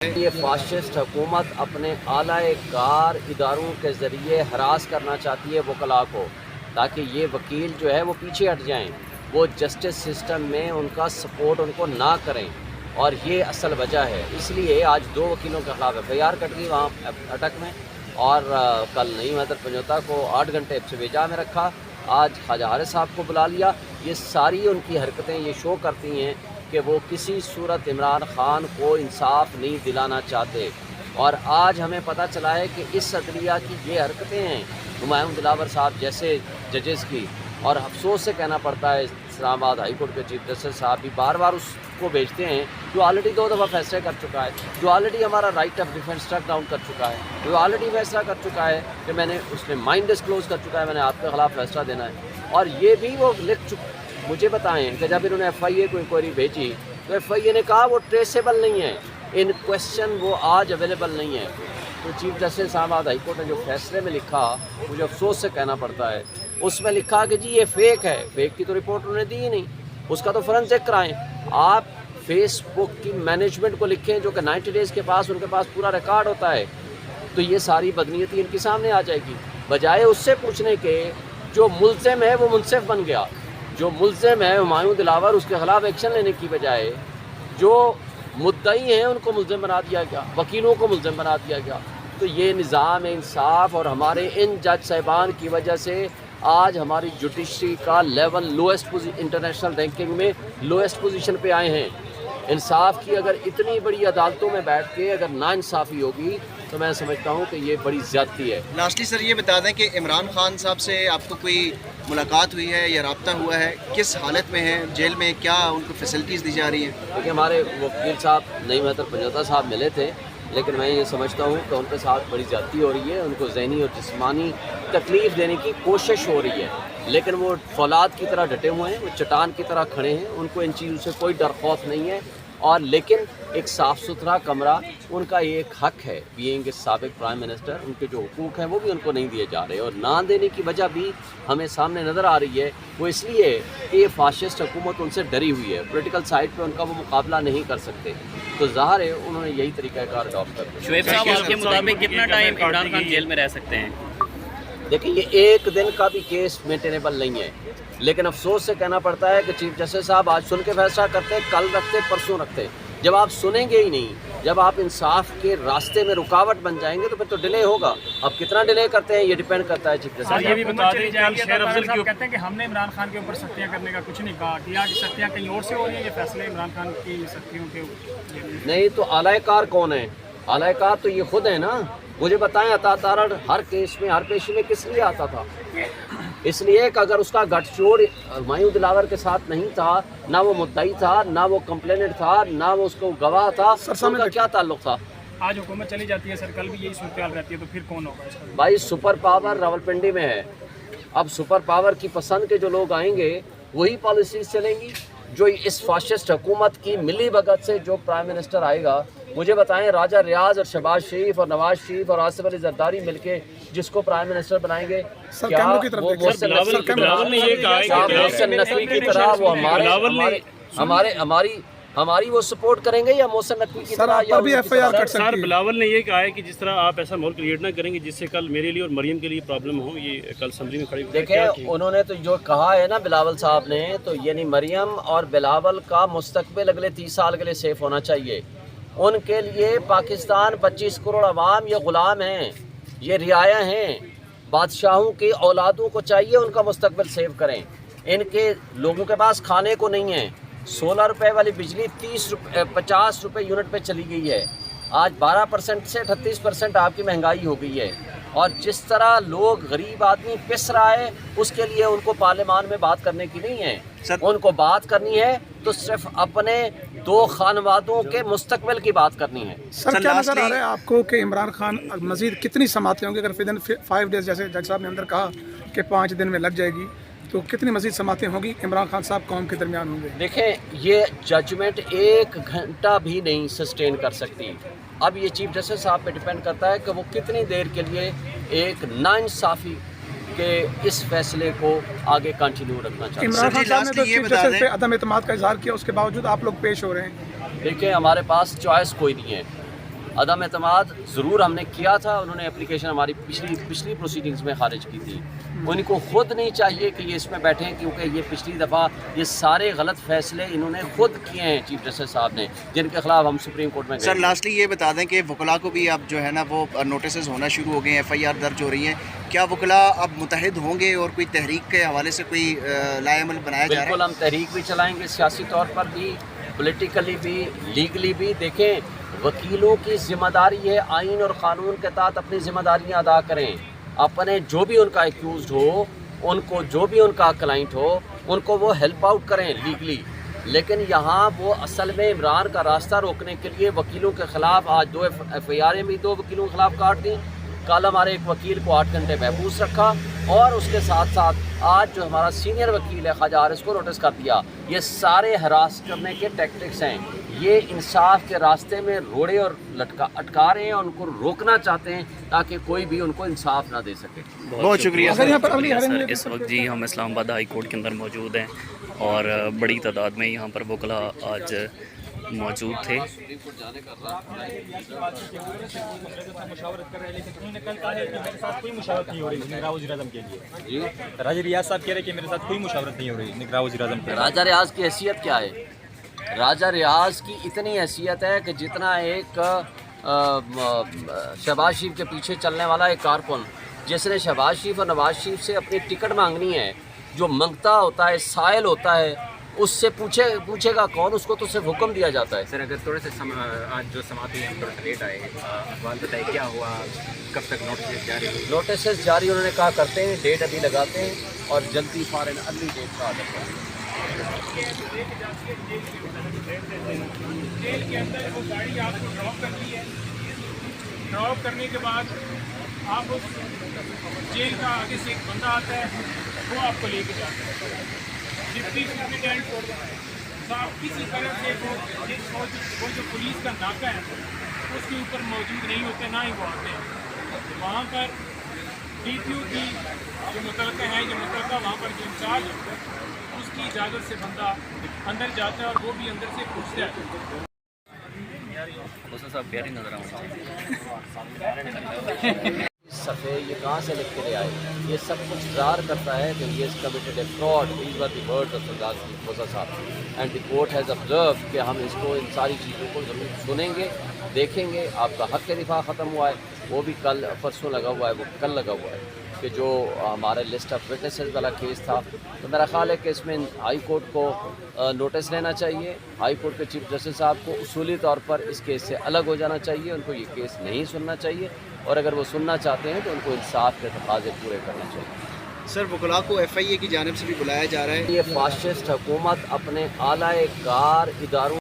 یہ فاشسٹ حکومت اپنے اعلی کار اداروں کے ذریعے ہراس کرنا چاہتی ہے وکلاء کو، تاکہ یہ وکیل جو ہے وہ پیچھے ہٹ جائیں، وہ جسٹس سسٹم میں ان کا سپورٹ ان کو نہ کریں، اور یہ اصل وجہ ہے۔ اس لیے آج 2 وکیلوں کے خلاف FIR کٹ گئی وہاں اٹک میں، اور کل نعیم حیدر پنجوتا کو 8 گھنٹے ویجا میں رکھا، آج خواجہ حارث صاحب کو بلا لیا۔ یہ ساری ان کی حرکتیں یہ شو کرتی ہیں کہ وہ کسی صورت عمران خان کو انصاف نہیں دلانا چاہتے، اور آج ہمیں پتہ چلا ہے کہ اس عدلیہ کی یہ حرکتیں ہیں ہمایوں دلاور صاحب جیسے ججز کی، اور افسوس سے کہنا پڑتا ہے اسلام آباد ہائی کورٹ کے چیف جسٹس صاحب بھی بار بار اس کو بھیجتے ہیں جو آلریڈی 2 دفعہ فیصلے کر چکا ہے، جو آلریڈی ہمارا right of defence struck down کر چکا ہے، جو آلریڈی فیصلہ کر چکا ہے کہ اس نے مائنڈ ڈسکلوز کر چکا ہے، میں نے آپ کے خلاف فیصلہ دینا ہے، اور یہ بھی وہ مجھے بتائیں کہ جب انہوں نے FIA کو انکوائری بھیجی تو FIA نے کہا وہ ٹریسیبل نہیں ہے، ان کویسچن وہ آج اویلیبل نہیں ہے۔ تو چیف جسٹس اسلام آباد ہائی کورٹ نے جو فیصلے میں لکھا، مجھے افسوس سے کہنا پڑتا ہے، اس میں لکھا کہ جی یہ فیک ہے، فیک کی تو رپورٹ انہوں نے دی ہی نہیں، اس کا تو فورنزک کرائیں۔ آپ فیس بک کی مینجمنٹ کو لکھیں جو کہ 90 ڈیز کے پاس ان کے پاس پورا ریکارڈ ہوتا ہے، تو یہ ساری بدنیتی ان کے سامنے آ جائے گی، بجائے اس سے پوچھنے کے جو ملزم ہے وہ منصف بن گیا، جو ملزم ہے ہمایوں دلاور اس کے خلاف ایکشن لینے کی بجائے جو مدعی ہیں ان کو ملزم بنا دیا گیا، وکیلوں کو ملزم بنا دیا گیا۔ تو یہ نظام انصاف اور ہمارے ان جج صاحبان کی وجہ سے آج ہماری جوڈیشری کا لیول لویسٹ انٹرنیشنل رینکنگ میں لویسٹ پوزیشن پہ آئے ہیں۔ انصاف کی اگر اتنی بڑی عدالتوں میں بیٹھ کے اگر ناانصافی ہوگی تو میں سمجھتا ہوں کہ یہ بڑی زیادتی ہے۔ لاسٹلی سر یہ بتا دیں کہ عمران خان صاحب سے آپ کو کوئی ملاقات ہوئی ہے یا رابطہ ہوا ہے؟ کس حالت میں ہیں جیل میں؟ کیا ان کو فیسلٹیز دی جا رہی ہیں؟ دیکھیے ہمارے وکیل صاحب نعیم حیدر پنجوتا صاحب ملے تھے، لیکن میں یہ سمجھتا ہوں کہ ان کے ساتھ بڑی زیادتی ہو رہی ہے، ان کو ذہنی اور جسمانی تکلیف دینے کی کوشش ہو رہی ہے، لیکن وہ فولاد کی طرح ڈٹے ہوئے ہیں، وہ چٹان کی طرح کھڑے ہیں، ان کو ان چیزوں سے کوئی ڈر خوف نہیں ہے، اور لیکن ایک صاف ستھرا کمرہ ان کا یہ ایک حق ہے، بینگ اے سابق پرائم منسٹر، ان کے جو حقوق ہیں وہ بھی ان کو نہیں دیے جا رہے، اور نہ دینے کی وجہ بھی ہمیں سامنے نظر آ رہی ہے، وہ اس لیے کہ یہ فاشسٹ حکومت ان سے ڈری ہوئی ہے، پولیٹیکل سائڈ پہ ان کا وہ مقابلہ نہیں کر سکتے، تو ظاہر ہے انہوں نے یہی طریقہ کار اڈاپٹ کر دیا۔ شعیب صاحب کے مطابق کتنا ٹائم عمران خان جیل میں رہ سکتے ہیں؟ دیکھیں یہ ایک دن کا بھی کیس مینٹینیبل نہیں ہے، لیکن افسوس سے کہنا پڑتا ہے کہ چیف جسٹس صاحب آج سن کے فیصلہ کرتے، کل رکھتے، پرسوں رکھتے، جب آپ سنیں گے ہی نہیں، جب آپ انصاف کے راستے میں رکاوٹ بن جائیں گے تو پھر تو ڈیلے ہوگا۔ اب کتنا ڈیلے کرتے ہیں یہ ڈیپینڈ کرتا ہے چیف جسٹس صاحب۔ یہ بھی بتا دیں کہ شیر افضل صاحب کہتے ہیں کہ ہم نے عمران خان کے اوپر سختیاں کرنے کا کچھ نہیں کہا، کیا کہ سختیاں کہیں اور سے ہو رہی ہیں، یہ فیصلے عمران خان کی سختیوں کے نہیں تو اعلی کار کون ہے؟ اعلی کار تو یہ خود ہے نا۔ مجھے بتائیں عطا تارڑ ہر کیس میں ہر پیشی میں کس لیے آتا تھا؟ اس لیے کہ اگر اس کا گٹھ چوڑ ہمایوں دلاور کے ساتھ نہیں تھا، نہ وہ مدعی تھا، نہ وہ کمپلیننٹ تھا، نہ وہ اس کو گواہ تھا، ان کا کیا تعلق تھا؟ آج حکومت چلی جاتی ہے سر، کل بھی یہی صورتحال رہتی ہے، تو پھر کون ہوگا اس کا؟ بھائی سپر پاور راولپنڈی میں ہے، اب سپر پاور کی پسند کے جو لوگ آئیں گے وہی پالیسیز چلیں گی، جو اس فاشسٹ حکومت کی ملی بھگت سے جو پرائم منسٹر آئے گا، مجھے بتائیں راجہ ریاض اور شہباز شریف اور نواز شریف اور آصف علی زرداری مل کے جس کو پرائم منسٹر بنائیں گے، کیا وہ محسن نقوی کی طرح وہ ہماری وہ سپورٹ کریں گے، یا محسن نقوی کی طرح؟ سر بلاول نے یہ کہا ہے کہ جس طرح آپ ایسا ماحول کریٹ نہ کریں گے جس سے کل میرے لیے اور مریم کے لیے پرابلم ہو، یہ کل اسمبلی میں کھڑی دیکھیں انہوں نے تو جو کہا ہے نا بلاول صاحب نے، تو یعنی مریم اور بلاول کا مستقبل اگلے 30 سال کے لیے سیف ہونا چاہیے۔ ان کے لیے پاکستان 25 کروڑ عوام یہ غلام ہیں، یہ رعایا ہیں، بادشاہوں کی اولادوں کو چاہیے ان کا مستقبل سیو کریں، ان کے لوگوں کے پاس کھانے کو نہیں ہے۔ 16 روپے والی بجلی 50 روپے یونٹ پہ چلی گئی ہے، آج 12% سے 38% آپ کی مہنگائی ہو گئی ہے، اور جس طرح لوگ غریب آدمی پس رہا ہے اس کے لیے ان کو پارلیمان میں بات کرنے کی نہیں ہے، ان کو بات کرنی ہے تو صرف اپنے 2 خانوادوں کے مستقبل کی بات کرنی ہے۔ سر کیا نظر آ رہا ہے آپ کو کہ عمران خان مزید کتنی سماعتیں ہوں گی؟ اگر ودن 5 ڈیز جیسے جج صاحب نے اندر کہا کہ 5 دن میں لگ جائے گی، تو کتنی مزید سماعتیں ہوں گی عمران خان صاحب قوم کے درمیان ہوں گے؟ دیکھیں یہ ججمنٹ 1 گھنٹہ بھی نہیں سسٹین کر سکتی، اب یہ چیف جسٹس صاحب پہ ڈیپینڈ کرتا ہے کہ وہ کتنی دیر کے لیے ایک ناانصافی کے اس فیصلے کو آگے کنٹینیو رکھنا چاہتے ہیں۔ عمران خان صاحب نے تو چیف جسٹس پہ عدم اعتماد کا اظہار کیا، اس کے باوجود آپ لوگ پیش ہو رہے ہیں۔ دیکھیں ہمارے پاس چوائس کوئی نہیں ہے، عدم اعتماد ضرور ہم نے کیا تھا، انہوں نے اپلیکیشن ہماری پچھلی پروسیڈنگز میں خارج کی تھی. ان کو خود نہیں چاہیے کہ یہ اس میں بیٹھیں، کیونکہ یہ پچھلی دفعہ یہ سارے غلط فیصلے انہوں نے خود کیے ہیں چیف جسٹس صاحب نے، جن کے خلاف ہم سپریم کورٹ میں گئے. سر لاسٹلی یہ بتا دیں کہ وکلاء کو بھی اب جو ہے نا وہ نوٹسز ہونا شروع ہو گئے ہیں، FIR درج ہو رہی ہیں. کیا وکلاء اب متحد ہوں گے اور کوئی تحریک کے حوالے سے کوئی لائے عمل بنایا جا رہا ہے؟ بالکل ہم تحریک بھی چلائیں گے، سیاسی طور پر بھی، پولیٹیکلی بھی، لیگلی بھی. دیکھیں وکیلوں کی ذمہ داری ہے آئین اور قانون کے تحت اپنی ذمہ داریاں ادا کریں. اپنے جو بھی ان کا ایکیوزڈ ہو، ان کو جو بھی ان کا کلائنٹ ہو، ان کو وہ ہیلپ آؤٹ کریں لیگلی. لیکن یہاں وہ اصل میں عمران کا راستہ روکنے کے لیے وکیلوں کے خلاف آج 2 FIR بھی 2 وکیلوں کے خلاف کاٹ دیں. کل ہمارے ایک وکیل کو 8 گھنٹے محبوس رکھا، اور اس کے ساتھ ساتھ آج جو ہمارا سینئر وکیل ہے خواجہ حارث کو نوٹس کر دیا. یہ سارے ہراس کرنے کے ٹیکٹکس ہیں. یہ انصاف کے راستے میں روڑے اور اٹکا رہے ہیں، اور ان کو روکنا چاہتے ہیں تاکہ کوئی بھی ان کو انصاف نہ دے سکے. بہت شکریہ سر. سر اس وقت جی ہم اسلام آباد ہائی کورٹ کے اندر موجود ہیں، اور بڑی تعداد میں یہاں پر وکلاء آج موجود تھے. مشاورت کر رہے ہیں، لیکن انہوں نے کل کہا ہے کہ میرے ساتھ کوئی مشاورت نہیں ہو رہی نگراں وزیر اعظم کے لیے. راجہ ریاض صاحب کہہ رہے ہیں کہ میرے ساتھ کوئی مشاورت نہیں ہو رہی نگراں وزیر اعظم کے لیے. راجہ ریاض کی حیثیت کیا ہے؟ راجہ ریاض کی اتنی حیثیت ہے کہ جتنا ایک شہباز شریف کے پیچھے چلنے والا ایک کارکن، جس نے شہباز شریف اور نواز شریف سے اپنی ٹکٹ مانگنی ہے، جو منگتا ہوتا ہے، سائل ہوتا ہے، اس سے پوچھے گا کون؟ اس کو تو صرف حکم دیا جاتا ہے. سر اگر تھوڑے سے آج جو سماعت ہوئی ہم تھوڑا سا لیٹ آئے، اقبال بتائیے کیا ہوا، کب تک نوٹسز جاری ہوئی؟ نوٹسز جاری انہوں نے کہا کرتے ہیں، ڈیٹ ابھی لگاتے ہیں، اور جلدی فارن اگلی ڈیٹ کا آڈر کرتے ہیں. جیل کے اندر وہ گاڑی آپ کو ڈراپ کرتی ہے، ڈراپ کرنے کے بعد آپ اس جیل کا آگے سے ایک بندہ آتا ہے، وہ آپ کو لے کے جاتا ہے. ڈپٹی سپرنٹینڈنٹ صاحب کسی طرح سے وہ جو پولیس کا ناکہ ہے اس کے اوپر موجود نہیں ہوتے، نہ ہی وہ آتے ہیں. وہاں پر DPO کی جو متعلقہ ہے، جو متعلقہ وہاں پر جو انچارج ہوتا ہے، اس کی اجازت سے بندہ اندر جاتا ہے، اور وہ بھی اندر سے پوچھتا ہے. صاحب پیاری نظر اس صفحے یہ کہاں سے لکھ کے لے آئے؟ یہ سب کچھ ظاہر کرتا ہے کہ یہ committed a fraud. These were the words of سردار موسیٰ صاحب، and the court has observe کہ ہم اس کو ان ساری چیزوں کو ضرور سنیں گے، دیکھیں گے. آپ کا حق دفاع ختم ہوا ہے، وہ بھی کل پرسوں لگا ہوا ہے، وہ کل لگا ہوا ہے، کہ جو ہمارے لسٹ آف وٹنسز والا کیس تھا. تو میرا خیال ہے کہ اس میں ہائی کورٹ کو نوٹس لینا چاہیے. ہائی کورٹ کے چیف جسٹس صاحب کو اصولی طور پر اس کیس سے الگ ہو جانا چاہیے. ان کو یہ کیس نہیں سننا چاہیے، اور اگر وہ سننا چاہتے ہیں تو ان کو انصاف کے تقاضے پورے کرنے چاہیے. سر وکلاء کو FIA کی جانب سے بھی بلایا جا رہا ہے. یہ فاسسٹ حکومت اپنے اعلیٰ کار اداروں